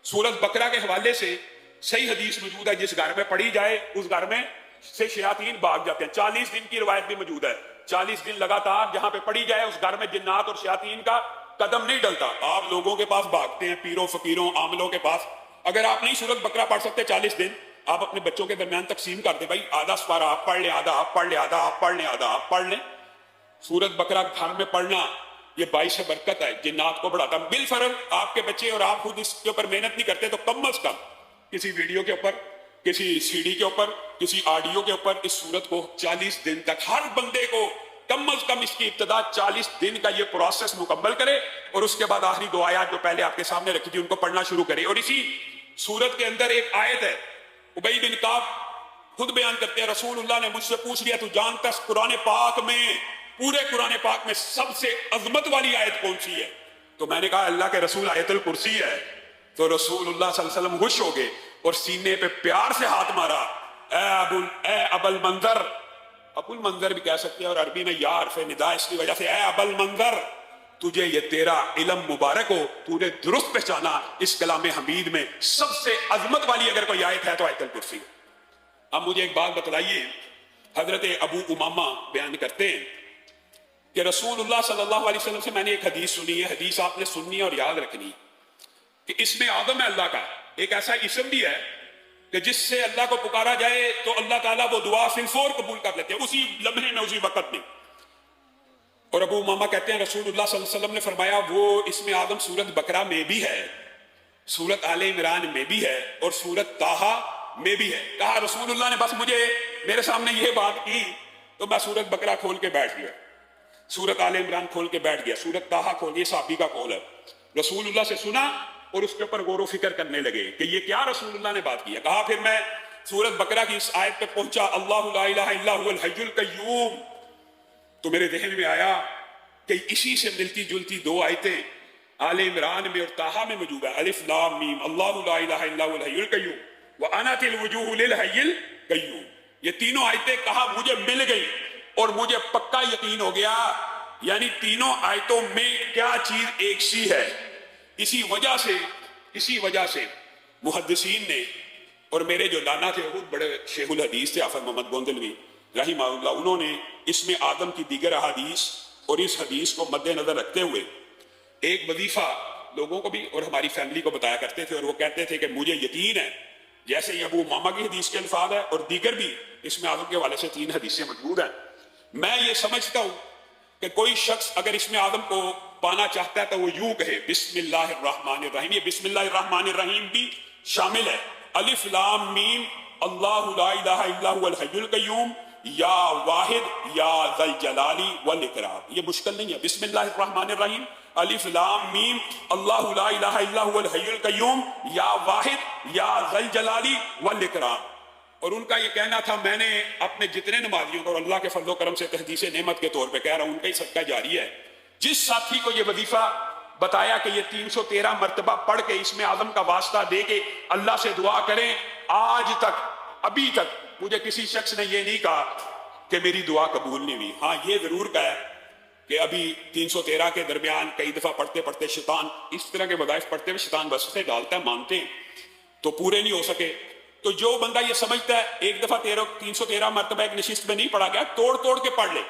سورت بقرہ کے حوالے سے صحیح حدیث موجود ہے، جس گھر میں پڑھی جائے اس گھر میں سے شیاطین بھاگ جاتے ہیں۔ 40 دن کی روایت بھی موجود ہے، 40 دن لگاتار جہاں پہ پڑھی جائے اس گھر میں جنات اور شیاطین کا قدم نہیں ڈلتا۔ آپ لوگوں کے پاس بھاگتے ہیں، پیروں فقیروں عاملوں کے پاس۔ اگر آپ نہیں سورت بقرہ پڑھ سکتے 40 دن، آپ اپنے بچوں کے درمیان تقسیم کر دیں، بھائی آدھا سپارہ آپ پڑھ لیں، آدھا آپ پڑھ لیں، آدھا آپ پڑھ لیں، آدھا آپ پڑھ لیں۔ سورت بقرہ گھر میں پڑھنا یہ باعث برکت ہے، جنات کو بڑھاتا ہے۔ بالفرض آپ کے بچے اور آپ خود اس کے اوپر محنت نہیں کرتے تو کم از کم کسی ویڈیو کے اوپر، کسی سی ڈی کے اوپر، کسی آڈیو کے اوپر اس سورت کو 40 دن تک ہر بندے کو کم از کم اس کی ابتدا 40 دن کا یہ پروسیس مکمل کرے، اور اس کے بعد آخری 2 آیات جو پہلے آپ کے سامنے رکھی تھی ان کو پڑھنا شروع کرے۔ اور اسی سورت کے اندر ایک آیت ہے، ابی بن کعب خود بیان کرتے ہیں، رسول اللہ نے مجھ سے پوچھ لیا تو جانتا ہے قرآن پاک میں، پورے قرآن پاک میں سب سے عظمت والی آیت کون سی ہے؟ تو میں نے کہا اللہ کے رسول آیت الکرسی ہے۔ تو رسول اللہ صلی اللہ علیہ وسلم خوش ہو گئے اور سینے پہ پیار سے ہاتھ مارا، اے ابو المنذر، ابو المنذر بھی کہہ سکتے ہیں، اور عربی میں یا حرف ندا اس کی وجہ سے، اے ابو المنذر تجھے یہ تیرا علم مبارک ہو، تو نے درست پہچانا اس کلام حمید میں سب سے عظمت والی اگر کوئی آیت ہے تو آیت الکرسی۔ اب مجھے ایک بات بتلائیے، حضرت ابو امامہ بیان کرتے ہیں کہ رسول اللہ صلی اللہ علیہ وسلم سے میں نے ایک حدیث سنی ہے، حدیث آپ نے سننی اور یاد رکھنی، کہ اسم اعظم ہے اللہ کا، ایک ایسا اسم بھی ہے کہ جس سے اللہ کو پکارا جائے تو اللہ تعالیٰ وہ دعا فور قبول کر لیتے ہیں، اسی لمحے میں، اسی وقت میں۔ اور ابو امامہ کہتے ہیں رسول اللہ صلی اللہ علیہ وسلم نے فرمایا وہ اسم اعظم سورت بقرہ میں بھی ہے، سورت آل عمران میں بھی ہے، اور سورت طٰہٰ میں بھی ہے۔ کہا رسول اللہ نے بس مجھے میرے سامنے یہ بات کی تو میں سورت بقرہ کھول کے بیٹھ گیا، سورت آل عمران کھول کے بیٹھ گیا، سورت طٰہٰ کھول کے، یہ صحابی کا قول ہے، رسول اللہ سے سنا اور اس کے اوپر غور و فکر کرنے لگے کہ یہ کیا رسول اللہ نے بات کی ہے۔ کہا پھر میں سورت بقرہ کی اس آیت پہ پہنچا، اللہ لا الہ الا هو الحی القیوم، تو میرے ذہن میں آیا کہ اسی سے ملتی جلتی 2 آیتیں آل عمران میں اور طٰہٰ میں موجود ہے، الف لام میم، اللہ لا الہ الا هو الحی القیوم وَأَنَتِ الْوُجُوهُ لِلْحَيِّ الْقَيُّومِ، یہ تینوں آیتیں کہا مجھے مل گئی اور مجھے پکا یقین ہو گیا، یعنی تینوں آیتوں میں کیا چیز ایک سی ہے۔ اسی وجہ سے محدثین نے، اور میرے جو دانا تھے بہت بڑے شیخ الحدیث تھے آفت محمد گوندلوی رحمہ اللہ، انہوں نے اسم آدم کی دیگر احادیث اور اس حدیث کو مد نظر رکھتے ہوئے ایک وظیفہ لوگوں کو بھی اور ہماری فیملی کو بتایا کرتے تھے، اور وہ کہتے تھے کہ مجھے یقین ہے، جیسے یہ ابو امامہ کی حدیث کے الفاظ ہے اور دیگر بھی اسم آدم کے حوالے سے 3 حدیثیں موجود ہیں، میں یہ سمجھتا ہوں کہ کوئی شخص اگر اسم آدم کو پانا چاہتا ہے تو وہ یوں کہے بسم اللہ الرحمن الرحیم۔ یہ بسم اللہ الرحمن الرحیم بھی شامل ہے، الف لام میم، اللہ لا الہ الا هو الحی القیوم، یا واحد یا ذی الجلال والاکرام۔ یہ مشکل نہیں ہے، بسم اللہ الرحمن الرحیم، الف لام میم، اللہ لا الہ الا هو الحی القیوم، یا واحد یا ذی الجلال والاکرام۔ اور ان کا یہ کہنا تھا، میں نے اپنے جتنے نمازیوں کو، اور اللہ کے فضل و کرم سے تحدیث نعمت کے طور پہ کہہ رہا ہوں، ان کا ہی صدقہ جاری ہے، جس ساتھی کو یہ وظیفہ بتایا کہ یہ 313 مرتبہ پڑھ کے اسم اعظم کا واسطہ دے کے اللہ سے دعا کریں، آج تک ابھی تک مجھے کسی شخص نے یہ نہیں کہا کہ میری دعا قبول نہیں ہوئی۔ ہاں یہ ضرور کہا ہے کہ ابھی 313 کے درمیان کئی دفعہ پڑھتے پڑھتے شیطان، اس طرح کے وظائف پڑھتے ہوئے شیطان وسوسے ڈالتا ہے، مانتے ہیں تو پورے نہیں ہو سکے۔ تو جو بندہ یہ سمجھتا ہے ایک دفعہ 313 مرتبہ ایک نشست میں نہیں پڑھا گیا، توڑ کے پڑھ لے،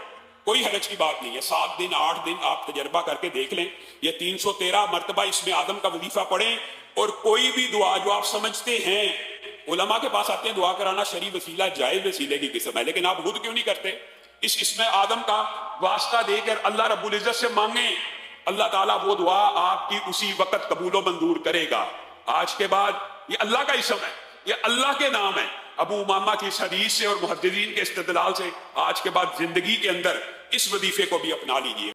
کوئی حرج کی بات نہیں ہے، 7 دن 8 دن آپ تجربہ کر کے دیکھ لیں، یہ 313 مرتبہ اسم آدم کا وظیفہ پڑھیں، اور کوئی بھی دعا جو آپ سمجھتے ہیں، علماء کے پاس آتے ہیں دعا کرانا شرعی وسیلہ جائز وسیلے کی قسم ہے، لیکن آپ خود کیوں نہیں کرتے؟ اس اسم آدم کا واسطہ دے کر اللہ رب العزت سے مانگیں، اللہ تعالیٰ وہ دعا آپ کی اسی وقت قبول و منظور کرے گا۔ آج کے بعد یہ اللہ کا اسم ہے، یہ اللہ کے نام ہے، ابو امامہ کی اس حدیث سے اور محدثین کے استدلال سے آج کے بعد زندگی کے اندر اس وظیفے کو بھی اپنا لیجئے۔